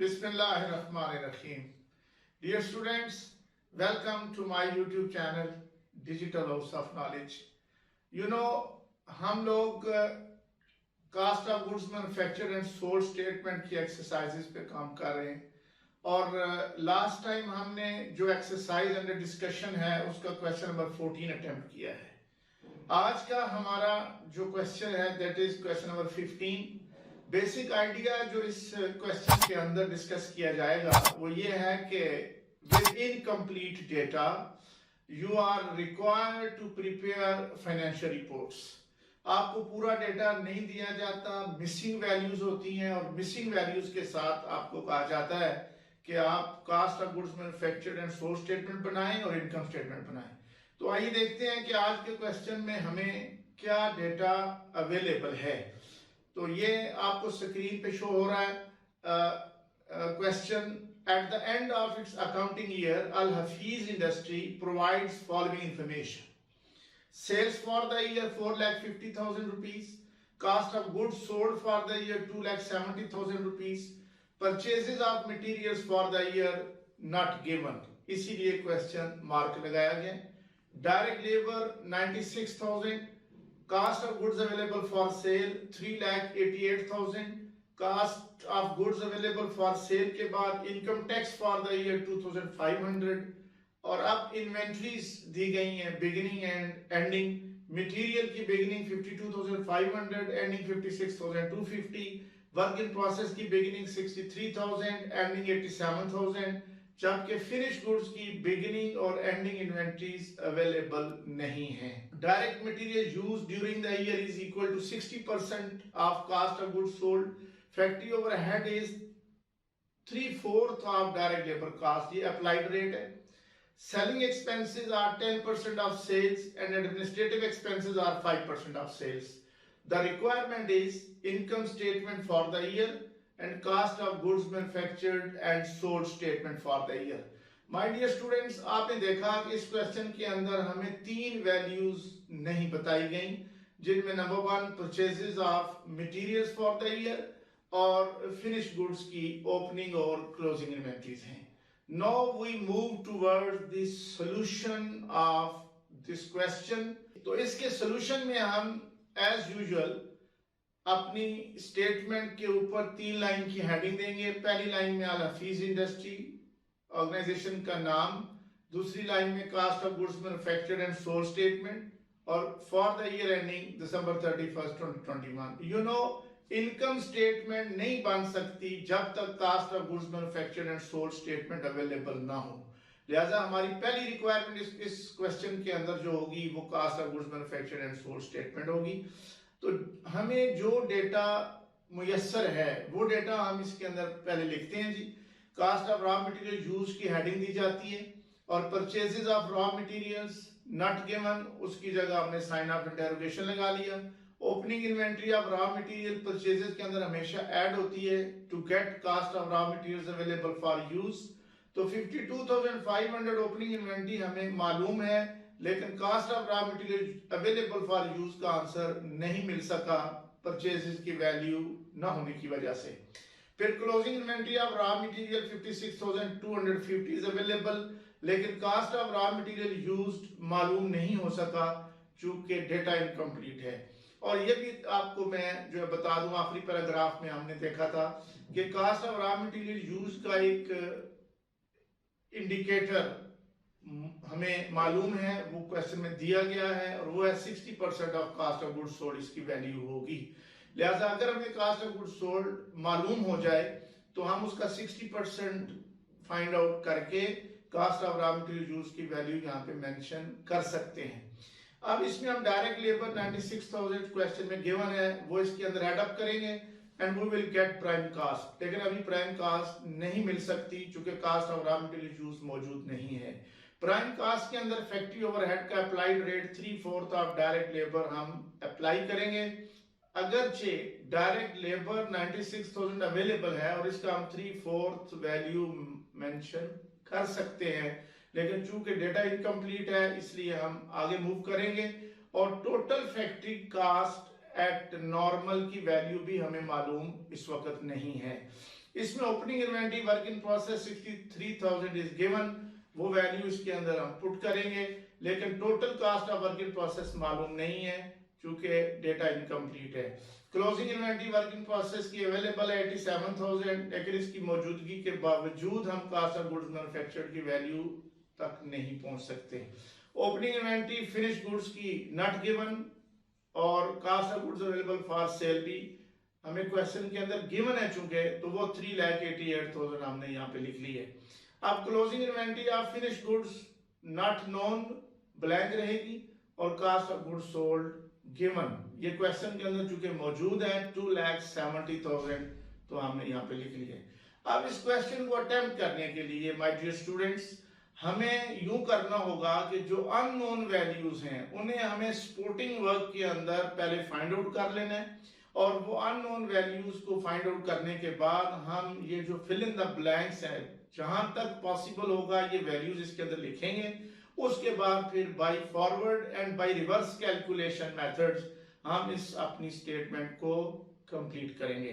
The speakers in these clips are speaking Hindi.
Bismillahirrahmanirrahim. Dear students, welcome to my YouTube channel Digital House of Knowledge. You know, हम लोग cost of goods manufactured and sold statement की एक्सरसाइजेस पे काम कर रहे हैं और लास्ट टाइम हमने जो एक्सरसाइज अंडर डिस्कशन है उसका क्वेश्चन नंबर 14 अटेम्प्ट किया है। आज का हमारा जो क्वेश्चन है that is question number 15। Basic idea जो इस क्वेश्चन के अंदर डिस्कस किया जाएगा वो ये है कि with incomplete data you are required to prepare financial reports. आपको पूरा डेटा नहीं दिया जाता, मिसिंग वैल्यूज होती हैं और मिसिंग वैल्यूज के साथ आपको कहा जाता है कि आप cost of goods manufactured and sold statement बनाएं और इनकम स्टेटमेंट बनाएं। तो आइए देखते हैं कि आज के क्वेश्चन में हमें क्या डेटा अवेलेबल है। तो ये आपको स्क्रीन पे शो हो रहा है question. At the end of its accounting year Al Hafeez industry provides following information: sales for the year 4,50,000 rupees, cost of goods sold for the year 2,70,000 rupees, purchases of materials for the year not given, इसीलिए क्वेश्चन मार्क लगाया गया। Direct labour 96,000, cost of goods available for sale 3,88,000, cost of goods available for sale के बाद income tax for the year 2,500 और अब इन्वेंट्रीज दी गई हैं बिगिनिंग एंड एंडिंग। मटेरियल की beginning 52,500, ending 56,250, work in process की बिगिनिंग 63,000, एंडिंग 87,000, जबकि फिनिश गुड्स की बिगिनिंग और एंडिंग इन्वेंट्रीज अवेलेबल नहीं है। Direct material used during the year is equal to 60% of cost of goods sold. Factory overhead is 3/4 of direct labour cost, ये अप्लाइड रेट है। Selling expenses are 10% of sales and administrative expenses are 5% of sales. The requirement is income statement for the year and cost of goods manufactured and sold statement for the year. My dear students, आपने देखा कि इस क्वेश्चन के अंदर हमें तीन वैल्यूज नहीं बताई गई, जिनमें number 1 purchases of materials for the year और फिनिश गुड्स की ओपनिंग और क्लोजिंग इन्वेंट्रीज हैं। Now we move towards the solution of this question. तो इसके सॉल्यूशन में हम as usual अपनी स्टेटमेंट के ऊपर 3 लाइन की हेडिंग देंगे। पहली लाइन में अल हफीज इंडस्ट्री ऑर्गेनाइजेशन का नाम, दूसरी लाइन में cost of goods manufactured and sold statement और for the year ending December 31, 2021। You know, income statement नहीं बन सकती जब तक cost of goods manufactured and sold statement available ना हो। लिहाजा हमारी पहली रिक्वायरमेंट इस क्वेश्चन के अंदर जो होगी वो cost of goods manufactured and sold statement होगी। तो हमें जो डेटा मुयस्सर है वो डेटा हम इसके अंदर पहले लिखते हैं जी। Cost of raw material use की हेडिंग दी जाती है और purchases of raw materials not given, उसकी जगह हमने साइन ऑफ इंटरोगेशन लगा लिया। Opening inventory of raw material purchases के अंदर हमेशा ऐड होती है to get cost of raw materials available for use. तो 52,500 ओपनिंग इन्वेंट्री हमें मालूम है, लेकिन cost of raw material available for use का आंसर नहीं मिल सका परचेजेस की वैल्यू ना होने की वजह से। फिर closing inventory of raw material 56,250 is available, लेकिन cost of raw material used मालूम नहीं हो सका चूंकि डेटा इनकम्प्लीट है। और ये भी आपको मैं जो बता दूं, आखिरी पैराग्राफ में हमने देखा था कि cost of raw material use का एक इंडिकेटर हमें मालूम है, वो क्वेश्चन में दिया गया है और वो है 60% of cost of goods sold, इसकी वैल्यू होगी। लिहाजा अगर हमें कास्ट ऑफ गुड्स सोल्ड मालूम हो जाए तो हम उसका 60% फाइंड आउट करके cost of raw material use की वैल्यू यहाँ पे मेंशन कर सकते हैं। अब इसमें हम डायरेक्ट लेबर 96,000 क्वेश्चन में गिवन है वो इसके अंदर ऐड अप करेंगे and we will get prime cost, लेकिन अभी प्राइम कास्ट नहीं मिल सकती चूंकि cost of raw material use मौजूद नहीं है। प्राइम कास्ट के अंदर फैक्ट्री ओवरहेड का applied rate 3/4 of direct labour हम अप्लाई करेंगे। अगरचे डायरेक्ट लेबर 96,000 अवेलेबल है और इसका हम 3/4 वैल्यू मेंशन कर सकते हैं, लेकिन चूंकि डेटा इनकम्प्लीट है इसलिए हम आगे मूव करेंगे। और total factory cost at normal की वैल्यू भी हमें मालूम इस वक्त नहीं है। इसमें opening inventory work in process 63,000 is given, वो वैल्यू इसके अंदर हम पुट करेंगे, लेकिन total cost of work in process मालूम नहीं है चूंकि डेटा इनकम्प्लीट है। Closing inventory work in process की अवेलेबल है 87,000, लेकिन इसकी मौजूदगी के बावजूद हम कास्ट ऑफ गुड्स मैन्युफैक्चर्ड की वैल्यू तक नहीं पहुंच सकते। ओपनिंग इन्वेंटरी फिनिश गुड्स की नॉट गिवन और cost of goods available for sale भी हमें क्वेश्चन के अंदर गिवन है चूंकि, तो वो 3,88,000 हमने यहाँ पे लिख ली है। अब closing inventory of finish goods not known blank रहेगी और cost of goods sold given, ये क्वेश्चन के अंदर चूंकि मौजूद है 2,70,000, तो हमने यहाँ पे लिख लिया है। अब इस क्वेश्चन को अटेम्प्ट करने के लिए माय डियर स्टूडेंट्स हमें यूं करना होगा कि जो अननोन वैल्यूज हैं उन्हें हमें सपोर्टिंग वर्क के अंदर पहले फाइंड आउट कर लेना है, और वो अननोन वैल्यूज को फाइंड आउट करने के बाद हम ये जो फिल इन द ब्लैंक्स है जहां तक पॉसिबल होगा ये वैल्यूज इसके अंदर लिखेंगे। उसके बाद फिर by forward and by reverse calculation methods हम इस अपनी स्टेटमेंट को कंप्लीट करेंगे।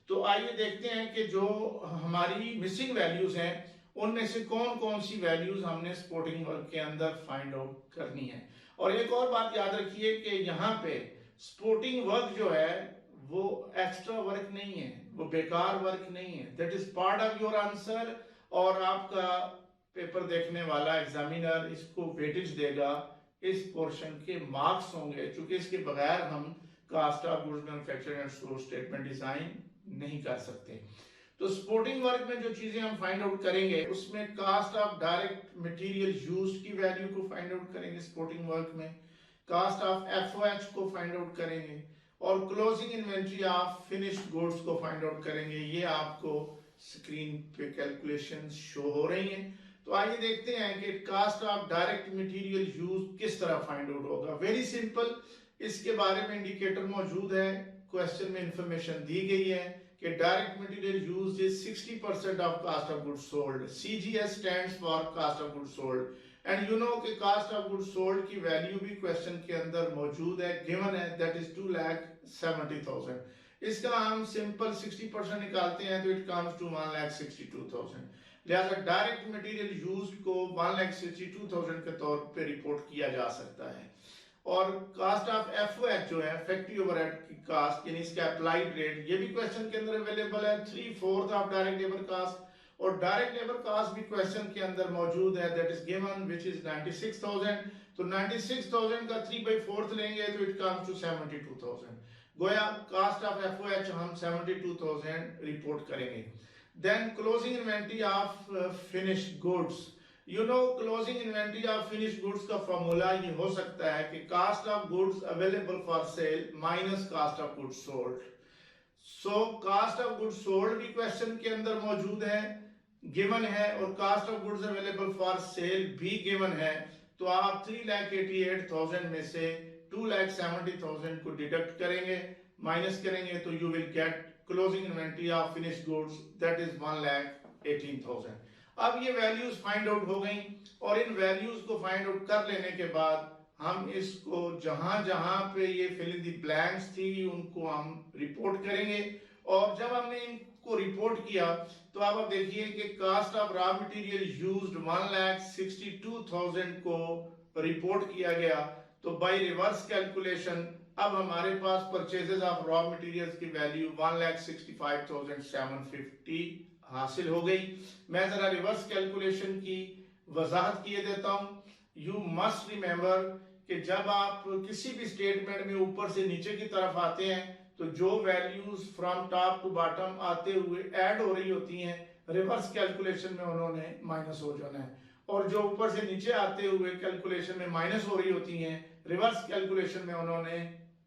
तो आइए देखते हैं कि जो हमारी मिसिंग वैल्यूज हैं उनमें से कौन कौन सी वैल्यूज हमने सपोर्टिंग वर्क के अंदर फाइंड आउट करनी है। और एक और बात याद रखिए कि यहाँ पे सपोर्टिंग वर्क जो है वो एक्स्ट्रा वर्क नहीं है, वो बेकार वर्क नहीं है, that is part of your answer, और आपका पेपर देखने वाला एग्जामिनर इसको वेटेज देगा, इस पोर्शन के मार्क्स होंगे, क्योंकि इसके बगैर हम cost of goods manufactured and source statement design नहीं कर सकते। तो सपोर्टिंग वर्क में जो चीजें हम फाइंड आउट करेंगे उसमें cost of direct material use की वैल्यू को फाइंड आउट करेंगे सपोर्टिंग वर्क में, कास्ट ऑफ एफओएच को फाइंड आउट करेंगे, और closing inventory of finished goods को फाइंड आउट करेंगे। ये आपको स्क्रीन पे कैलकुलेशन शो हो रही हैं। तो आइए देखते हैं कि cost of direct material use किस तरह फाइंड आउट होगा। वेरी सिंपल, इसके बारे में इंडिकेटर मौजूद है, क्वेश्चन में इंफॉर्मेशन दी गई है कि direct material use is 60% of cost of goods sold. CGS stands for cost of goods sold, and you know कि कास्ट ऑफ गुड्स सोल्ड की वैल्यू भी क्वेश्चन के अंदर मौजूद है, गिवन है, दैट इज 2,70,000। इसका हम सिंपल 60% निकालते हैं तो इट कम्स टू 1,62,000। लिहाजा डायरेक्ट मटेरियल यूज को 1,62,000 के तौर पे रिपोर्ट किया जा सकता है। और कास्ट ऑफ एफओएच जो है फैक्ट्री ओवरहेड की कास्ट यानी इसका अप्लाइड रेट, ये भी क्वेश्चन के अंदर अवेलेबल है 3/4 ऑफ डायरेक्ट लेबर कास्ट, और डायरेक्ट लेबर कास्ट भी क्वेश्चन के अंदर मौजूद है, that is given which is 96,000। तो 96,000 का 3/4 लेंगे तो इट कम्स टू 72,000। गोया कास्ट ऑफ एफओएच हम 72,000 रिपोर्ट करेंगे। Then closing inventory of finished goods, you know closing inventory of finished goods का फॉर्मूला ये हो सकता है कि cost of goods available for sale minus cost of goods sold. So cost of goods sold भी क्वेश्चन के अंदर मौजूद है, गिवन है, और cost of goods available for sale भी गिवन है। तो आप 3,88,000 में से 2,70,000 को डिडक्ट करेंगे, माइनस करेंगे, तो you will get closing inventory of finished goods that is 1,18,000। अब ये वैल्यूज फाइंड आउट हो गई, और इन वैल्यूज को फाइंड आउट कर लेने के बाद हम इसको जहां जहां पे ये फिल इन दी ब्लैंक्स थी उनको हम रिपोर्ट करेंगे। और जब हमने इनको रिपोर्ट किया तो आप देखिए कि cost of raw material used 1,62,000 को रिपोर्ट किया गया। तो बाय रिवर्स कैलकुलेशन अब हमारे पास परचेजेस ऑफ रॉ मटेरियल्स की वैल्यू 1,65,750 हासिल हो गई। मैं जरा रिवर्स कैलकुलेशन की वजाहत किए देता हूं। यू मस्ट रिमेंबर कि जब आप किसी भी स्टेटमेंट में ऊपर से नीचे की तरफ आते हैं तो जो values from top to bottom आते हुए ऐड हो रही होती हैं, रिवर्स कैलकुलेशन में उन्होंने माइनस हो जाना है, और जो ऊपर से नीचे आते हुए कैलकुलेशन में माइनस हो रही होती हैं, रिवर्स कैलकुलेशन में उन्होंने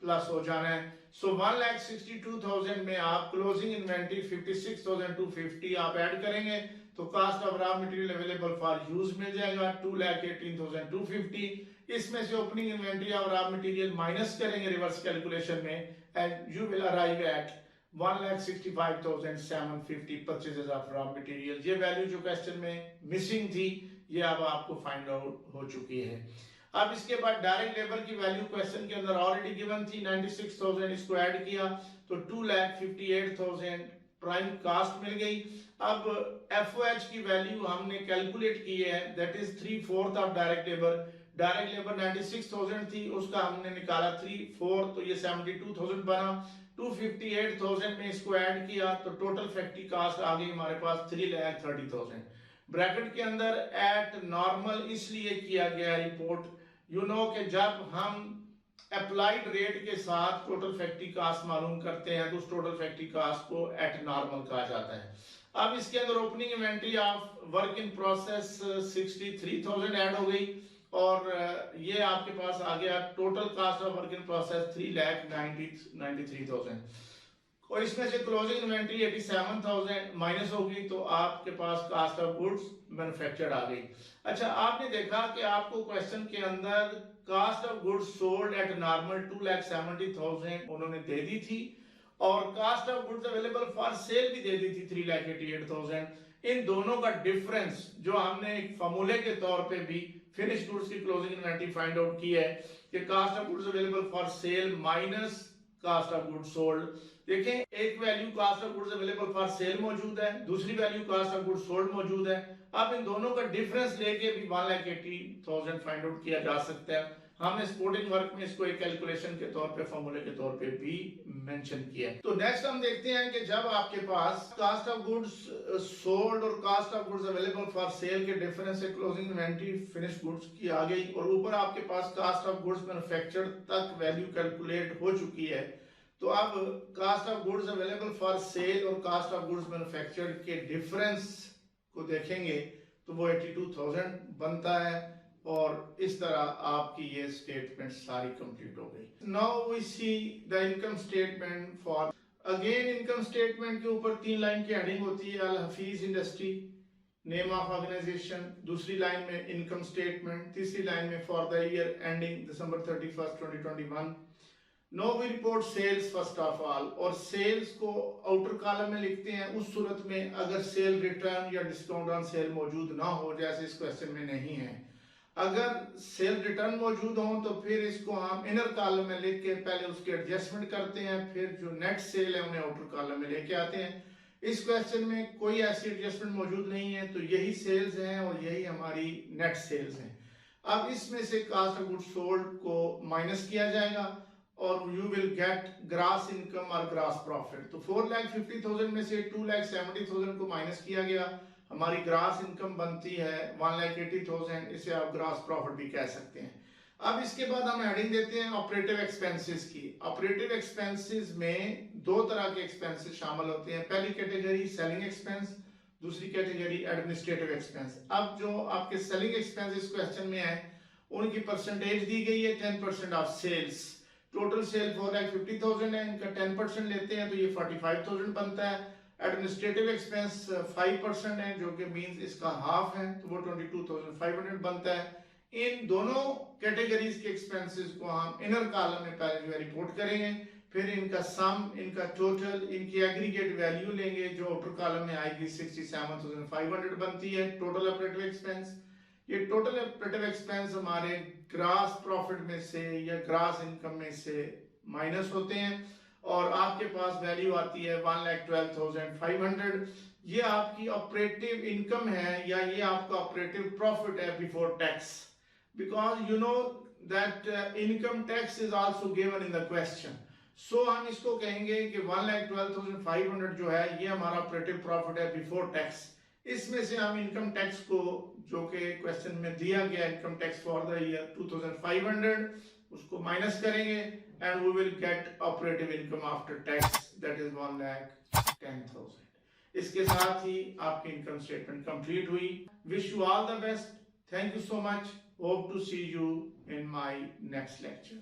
प्लस हो जाना है। सो 1,62,000 में आप क्लोजिंग इन्वेंटरी 56,250 आप ऐड करेंगे तो cost of raw material available for use मिल जाएगा 2,18,250। इसमें से opening inventory of raw material minus करेंगे रिवर्स कैलकुलेशन में, and you will arrive at 1,65,750 purchases of raw material. ये वैल्यू जो क्वेश्चन में मिसिंग थी ये अब आपको फाइंड आउट हो चुकी है। अब इसके बाद डायरेक्ट लेबर की वैल्यू क्वेश्चन के अंदर ऑलरेडी गिवन थी 96,000, इसको ऐड किया तो 2,58,000 प्राइम कास्ट मिल गई। अब FOH की वैल्यू हमने कैलकुलेट की है, that is 3/4 of direct labour. Direct labour 96,000 थी, उसका हमने निकाला 3/4, तो ये 72,000 बना। 258,000 में इसको ऐड किया तो टोटल फैक्ट्री कास्ट आ गई हमारे पास 3,30,000। ब्रैकेट के अंदर एट नॉर्मल इसलिए किया गया रिपोर्ट, यू नो कि जब हम अप्लाइड रेट के साथ टोटल फैक्ट्री कास्ट मालूम करते हैं तो उस टोटल फैक्ट्री कास्ट को एट नॉर्मल कहा जाता है। अब इसके अंदर opening inventory of work in process 63,000 add हो गई और ये आपके पास आ गया total cost of work in process 3,93,000 और इसमें से क्लोजिंग इन्वेंट्री 87,000 माइनस होगी तो आपके पास कास्ट ऑफ गुड्स मैन्युफैक्चर्ड आ गई। अच्छा, आपने देखा कि आपको क्वेश्चन के अंदर cost of goods sold at normal 2,70,000 उन्होंने दे दी थी और cost of goods available for sale भी दे दी थी 3,88,000। इन दोनों का डिफरेंस जो हमने एक फॉर्मूले के तौर पे भी फिनिश गुड्स की क्लोजिंग इन्वेंटरी फाइंड आउट की है कि cost of goods available for sale minus cost of goods sold. देखें, एक value cost of goods available for sale मौजूद है, दूसरी value cost of goods sold मौजूद है। अब इन दोनों का डिफरेंस लेके भी 1,80,000 फाइंड आउट किया जा सकता है। हमने सपोर्टिंग वर्क में इसको एक कैलकुलेशन के तौर पे फॉर्मूले के तौर पे भी मेंशन किया है। तो नेक्स्ट हम देखते हैं कि जब आपके पास कास्ट ऑफ गुड्स सोल्ड और cost of goods available for sale के डिफरेंस से क्लोजिंग इन्वेंटरी फिनिश गुड्स की आ गई और ऊपर आपके पास कास्ट ऑफ गुड्स मैन्युफैक्चर्ड तक वैल्यू कैलकुलेट हो चुकी है, तो अब cost of goods available for sale और कास्ट ऑफ गुड्स मैन्युफैक्चर्ड के डिफरेंस को देखेंगे तो वो 82,000 बनता है और इस तरह आपकी ये स्टेटमेंट सारी कंप्लीट हो गई। Now we see the income statement for, again income statement के ऊपर 3 लाइन की हेडिंग होती है, Al Hafeez industry, name of organisation, दूसरी लाइन में इनकम स्टेटमेंट, तीसरी लाइन में for the year ending December 31, 2021। No we report sales first of all, और सेल्स को आउटर कॉलम में लिखते हैं उस सूरत में अगर सेल रिटर्न या डिस्काउंट ऑन सेल मौजूद ना हो, जैसे इस क्वेश्चन में नहीं है। अगर सेल रिटर्न मौजूद हो तो फिर इसको हम इनर कॉलम में लिख के पहले उसके एडजस्टमेंट करते हैं, फिर जो नेट सेल है उन्हें आउटर कॉलम में लेके आते हैं। इस क्वेश्चन में कोई ऐसी एडजस्टमेंट मौजूद नहीं है, तो यही सेल्स हैं और यही हमारी नेट सेल्स हैं। अब इसमें से कास्ट ऑफ गुड्स सोल्ड को माइनस किया जाएगा और you will get grass income और ग्रास प्रॉफिट। तो 4,50,000 में से 2,70,000 को माइनस किया गया, हमारी ग्रास इनकम बनती है 1,80,000, इसे आप ग्रास प्रॉफिट भी कह सकते हैं। अब इसके बाद हम हेडिंग देते हैं ऑपरेटिव एक्सपेंसेस की। ऑपरेटिव एक्सपेंसेस में 2 तरह के एक्सपेंसेस शामिल होते हैं, पहली कैटेगरी सेलिंग एक्सपेंस, दूसरी कैटेगरी एडमिनिस्ट्रेटिव एक्सपेंस। अब जो आपके सेलिंग एक्सपेंसेस क्वेश्चन में है उनकी परसेंटेज दी गई है 10% ऑफ सेल्स। टोटल सेल 4,50,000 है, इनका 10% लेते हैं तो ये 45,000 बनता है। एडमिनिस्ट्रेटिव एक्सपेंस 5% है जो कि मींस इसका हाफ है, तो वो 22,500 बनता है। इन दोनों कैटेगरीज के एक्सपेंसेस को हम इनर कॉलम में पहले जो है रिपोर्ट करेंगे, फिर इनका सम, इनका टोटल, इनकी एग्रीगेट वैल्यू लेंगे जो आउटर कॉलम में आएगी 67,500 बनती है टोटल ऑपरेटिव एक्सपेंस। ये टोटल ऑपरेटिव एक्सपेंस हमारे ग्रास प्रॉफिट में से या ग्रास इनकम में से माइनस होते हैं और आपके पास वैल्यू आती है 1,12,500। ये आपकी ऑपरेटिव इनकम है या ये आपका ऑपरेटिव प्रॉफिट है before tax, because you know that income tax is also given in the question. So हम इसको कहेंगे कि 1,12,500 जो है ये हमारा ऑपरेटिव प्रॉफिट है बिफोर टैक्स। इसमें से हम इनकम टैक्स को जो कि क्वेश्चन में दिया गया income tax for the year 2,500 उसको माइनस करेंगे and we will get operative income after tax that is 1,10,000। इसके साथ ही आपकी इनकम स्टेटमेंट कंप्लीट हुई। Wish you all the best, thank you so much, hope to see you in my next lecture.